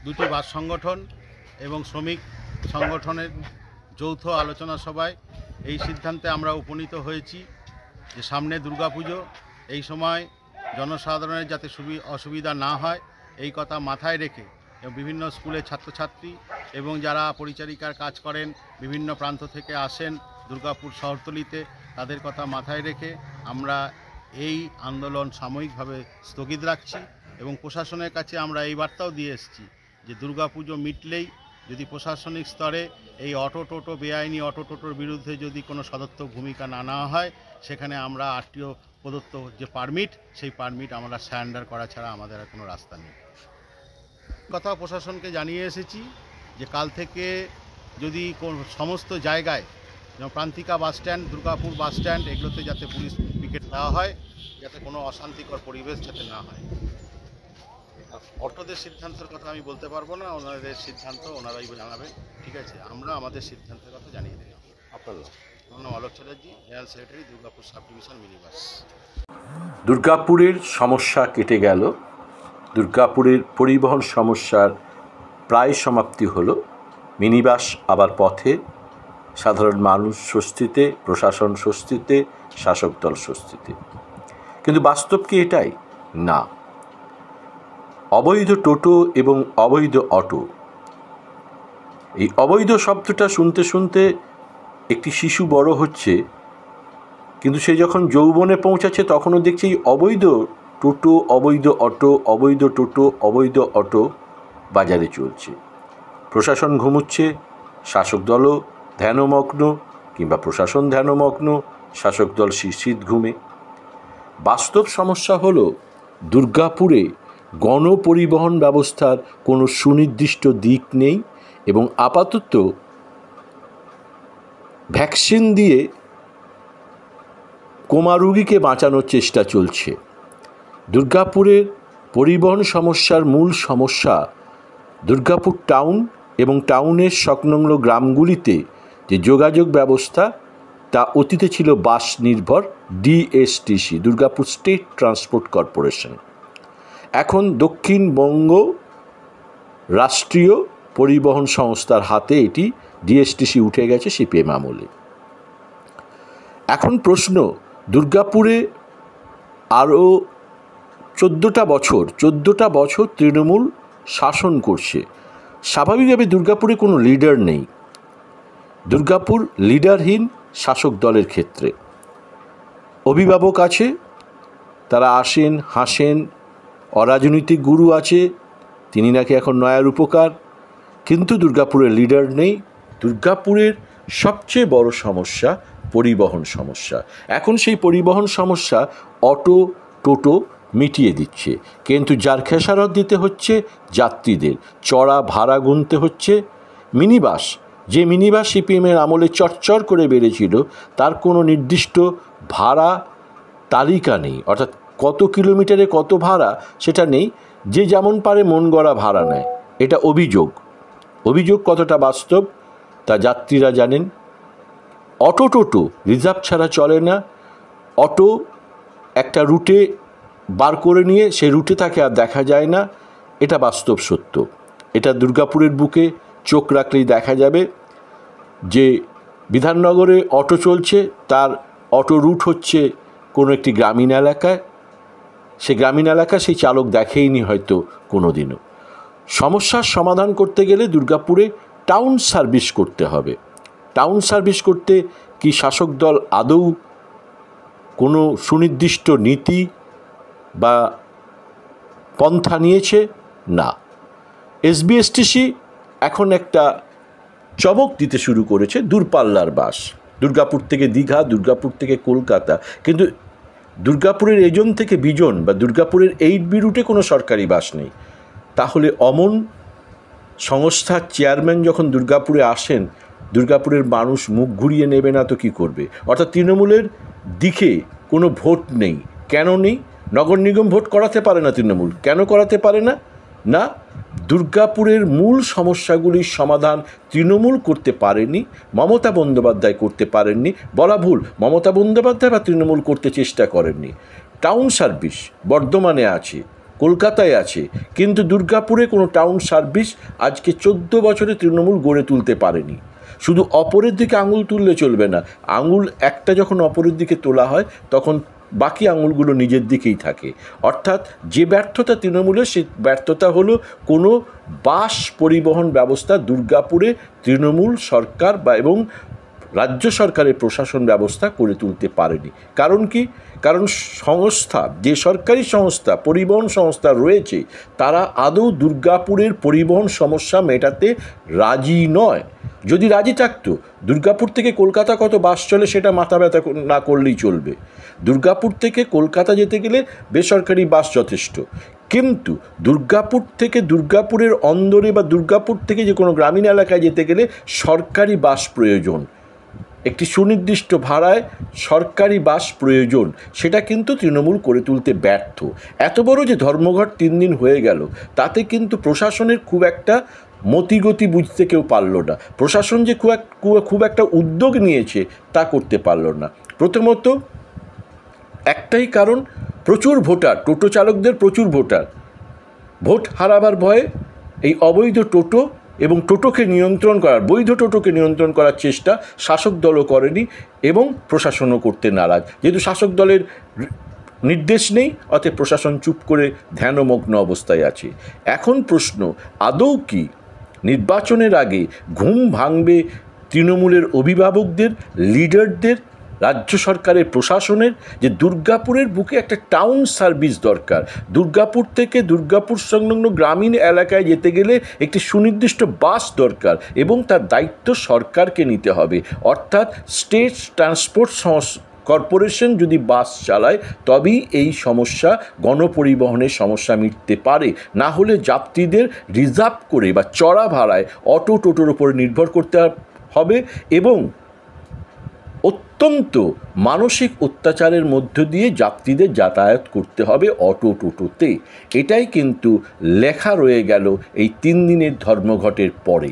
দুটি বাস সংগঠন এবং শ্রমিক সংগঠনের যৌথ আলোচনা সভায় এই সিদ্ধান্তে আমরা উপনীত হয়েছি যে সামনে দুর্গাপুজো, এই সময় জনসাধারণের যাতে অসুবিধা না হয় এই কথা মাথায় রেখে এবং বিভিন্ন স্কুলের ছাত্রছাত্রী এবং যারা পরিচারিকার কাজ করেন বিভিন্ন প্রান্ত থেকে আসেন দুর্গাপুর শহরতলিতে, তাদের কথা মাথায় রেখে আমরা এই আন্দোলন সাময়িকভাবে স্থগিত রাখছি এবং প্রশাসনের কাছে আমরা এই বার্তাও দিয়ে এসেছি যে দুর্গাপুজো মিটলেই যদি প্রশাসনিক স্তরে এই বেআইনি অটো টোটোর বিরুদ্ধে যদি কোনো সদর্থক ভূমিকা না নেওয়া হয়, সেখানে আমরা আরটিও প্রদত্ত যে পারমিট, সেই পারমিট আমরা সারেন্ডার করা ছাড়া আমাদের আর কোনো রাস্তা নেই। কথা প্রশাসনকে জানিয়ে এসেছি যে কাল থেকে যদি সমস্ত জায়গায় যেমন প্রান্তিকা বাসস্ট্যান্ড, দুর্গাপুর বাসস্ট্যান্ড, এগুলোতে যাতে পুলিশ পিকেট দেওয়া হয়, যাতে কোনো অশান্তিকর পরিবেশ যাতে না হয়। অটোদের সিদ্ধান্তের কথা আমি বলতে পারবো না, ওনাদের সিদ্ধান্ত ওনারাই জানাবেন। ঠিক আছে, আমরা আমাদের সিদ্ধান্তের কথা জানিয়ে দিলাম। আপনার নাম Alok Chatterjee, general secretary, Durgapur sub division minibus. দুর্গাপুরের সমস্যা কেটে গেল, দুর্গাপুরের পরিবহন সমস্যার প্রায় সমাপ্তি হলো, মিনিবাস আবার পথে, সাধারণ মানুষ স্বস্তিতে, প্রশাসন স্বস্তিতে, শাসক দল স্বস্তিতে। কিন্তু বাস্তব কি এটাই? না। অবৈধ টোটো এবং অবৈধ অটো, এই অবৈধ শব্দটা শুনতে শুনতে একটি শিশু বড় হচ্ছে, কিন্তু সে যখন যৌবনে পৌঁছাচ্ছে তখনও দেখছে এই অবৈধ টোটো, অবৈধ অটো, অবৈধ টোটো, অবৈধ অটো বাজারে চলছে। প্রশাসন ঘুমুচ্ছে, শাসক দলও ধ্যানমগ্ন, কিংবা প্রশাসন ধ্যানমগ্ন, শাসক দল শীত ঘুমে। বাস্তব সমস্যা হলো দুর্গাপুরে গণপরিবহন ব্যবস্থার কোনো সুনির্দিষ্ট দিক নেই এবং আপাতত ভ্যাকসিন দিয়ে কোমা রোগীকে বাঁচানোর চেষ্টা চলছে। দুর্গাপুরের পরিবহন সমস্যার মূল সমস্যা দুর্গাপুর টাউন এবং টাউনের সংলগ্ন গ্রামগুলিতে যে যোগাযোগ ব্যবস্থা, তা অতীতে ছিল বাস নির্ভর ডিএসটিসি, দুর্গাপুর স্টেট ট্রান্সপোর্ট কর্পোরেশন। এখন দক্ষিণবঙ্গ রাষ্ট্রীয় পরিবহন সংস্থার হাতে এটি ডিএসটিসি উঠে গেছে সিপিএম আমলে। এখন প্রশ্ন, দুর্গাপুরে আরও 14টা বছর তৃণমূল শাসন করছে। স্বাভাবিকভাবে দুর্গাপুরে কোনো লিডার নেই। দুর্গাপুর লিডারহীন শাসক দলের ক্ষেত্রে অভিভাবক আছে, তারা আসেন হাসেন, অরাজনৈতিক গুরু আছে, তিনি নাকি এখন নয়া রূপকার, কিন্তু দুর্গাপুরের লিডার নেই। দুর্গাপুরের সবচেয়ে বড় সমস্যা পরিবহন সমস্যা। এখন সেই পরিবহন সমস্যা অটো টোটো মিটিয়ে দিচ্ছে, কিন্তু যার খেসারত দিতে হচ্ছে যাত্রীদের, চড়া ভাড়া গুনতে হচ্ছে। মিনিবাস, যে মিনিবাস সিপিএমের আমলে চরচর করে বেড়েছিল, তার কোনো নির্দিষ্ট ভাড়া তালিকা নেই, অর্থাৎ কত কিলোমিটারে কত ভাড়া সেটা নেই, যে যেমন পারে মন গড়া ভাড়া নেয়। এটা অভিযোগ কতটা বাস্তব তা যাত্রীরা জানেন। অটো টোটো রিজার্ভ ছাড়া চলে না। অটো একটা রুটে বার করে নিয়ে সে রুটে তাকে আর দেখা যায় না, এটা বাস্তব সত্য। এটা দুর্গাপুরের বুকে চোখ রাখলেই দেখা যাবে যে বিধাননগরে অটো চলছে, তার অটো রুট হচ্ছে কোনো একটি গ্রামীণ এলাকায়, সে গ্রামীণ এলাকা সেই চালক দেখেইনি হয়তো কোনো দিনও। সমস্যার সমাধান করতে গেলে দুর্গাপুরে টাউন সার্ভিস করতে হবে। টাউন সার্ভিস করতে কি শাসক দল আদৌ কোনো সুনির্দিষ্ট নীতি বা পন্থা নিয়েছে? না। এসবিএসটিসি এখন একটা চমক দিতে শুরু করেছে, দূরপাল্লার বাস, দুর্গাপুর থেকে দীঘা, দুর্গাপুর থেকে কলকাতা, কিন্তু দুর্গাপুরের এজন থেকে বিজন বা দুর্গাপুরের 8B রুটে কোনো সরকারি বাস নেই। তাহলে অমন সংস্থার চেয়ারম্যান যখন দুর্গাপুরে আসেন, দুর্গাপুরের মানুষ মুখ ঘুরিয়ে নেবে না তো কী করবে? অর্থাৎ তৃণমূলের দিকে কোনো ভোট নেই। কেন নেই? নগর নিগম ভোট করাতে পারে না তৃণমূল। কেন করাতে পারে না? না, দুর্গাপুরের মূল সমস্যাগুলির সমাধান তৃণমূল করতে পারেনি, মমতা বন্দ্যোপাধ্যায় করতে পারেননি। বলা ভুল, মমতা বন্দ্যোপাধ্যায় বা তৃণমূল করতে চেষ্টা করেননি। টাউন সার্ভিস বর্ধমানে আছে, কলকাতায় আছে, কিন্তু দুর্গাপুরে কোনো টাউন সার্ভিস আজকে 14 বছরে তৃণমূল গড়ে তুলতে পারেনি। শুধু অপরের দিকে আঙুল তুললে চলবে না, আঙুল একটা যখন অপরের দিকে তোলা হয় তখন বাকি আঙুলগুলো নিজের দিকেই থাকে। অর্থাৎ যে ব্যর্থতা তৃণমূলের, সেই ব্যর্থতা হলো কোনো বাস পরিবহন ব্যবস্থা দুর্গাপুরে তৃণমূল সরকার এবং রাজ্য সরকারের প্রশাসন ব্যবস্থা করে তুলতে পারেনি। কারণ কি? কারণ সংস্থা, যে সরকারি সংস্থা পরিবহন সংস্থা রয়েছে, তারা আদৌ দুর্গাপুরের পরিবহন সমস্যা মেটাতে রাজি নয়। যদি রাজি থাকতো, দুর্গাপুর থেকে কলকাতা কত বাস চলে সেটা মাথা ব্যথা না করলেই চলবে। দুর্গাপুর থেকে কলকাতা যেতে গেলে বেসরকারি বাস যথেষ্ট, কিন্তু দুর্গাপুর থেকে দুর্গাপুরের অন্দরে বা দুর্গাপুর থেকে যে কোনো গ্রামীণ এলাকায় যেতে গেলে সরকারি বাস প্রয়োজন, একটি সুনির্দিষ্ট ভাড়ায় সরকারি বাস প্রয়োজন। সেটা কিন্তু তৃণমূল করে তুলতে ব্যর্থ। এত বড় যে ধর্মঘট 3 দিন হয়ে গেল, তাতে কিন্তু প্রশাসনের খুব একটা মতিগতি বুঝতে কেউ পারল না। প্রশাসন যে খুব একটা উদ্যোগ নিয়েছে তা করতে পারল না। প্রথমত একটাই কারণ, প্রচুর ভোটার, টোটো চালকদের প্রচুর ভোটার, ভোট হারাবার ভয়ে এই অবৈধ টোটো এবং টোটোকে নিয়ন্ত্রণ করার, বৈধ টোটোকে নিয়ন্ত্রণ করার চেষ্টা শাসক দলও করেনি এবং প্রশাসনও করতে নারাজ। যেহেতু শাসক দলের নির্দেশ নেই, অতএব প্রশাসন চুপ করে ধ্যানমগ্ন অবস্থায় আছে। এখন প্রশ্ন, আদৌ কি নির্বাচনের আগে ঘুম ভাঙবে তৃণমূলের অভিভাবকদের, লিডারদের, রাজ্য সরকারের প্রশাসনের, যে দুর্গাপুরের বুকে একটা টাউন সার্ভিস দরকার। দুর্গাপুর থেকে দুর্গাপুর সংলগ্ন গ্রামীণ এলাকায় যেতে গেলে একটি সুনির্দিষ্ট বাস দরকার এবং তার দায়িত্ব সরকারকে নিতে হবে। অর্থাৎ স্টেট ট্রান্সপোর্ট কর্পোরেশন যদি বাস চালায় তবেই এই সমস্যা, গণপরিবহনের সমস্যা মিটতে পারে। না হলে যাত্রীদের রিজার্ভ করে বা চড়া ভাড়ায় অটো টোটোর উপর নির্ভর করতে হবে এবং অত্যন্ত মানসিক অত্যাচারের মধ্য দিয়ে যাত্রীদের যাতায়াত করতে হবে অটো টোটোতে। এটাই কিন্তু লেখা রয়ে গেল এই 3 দিনের ধর্মঘটের পরে।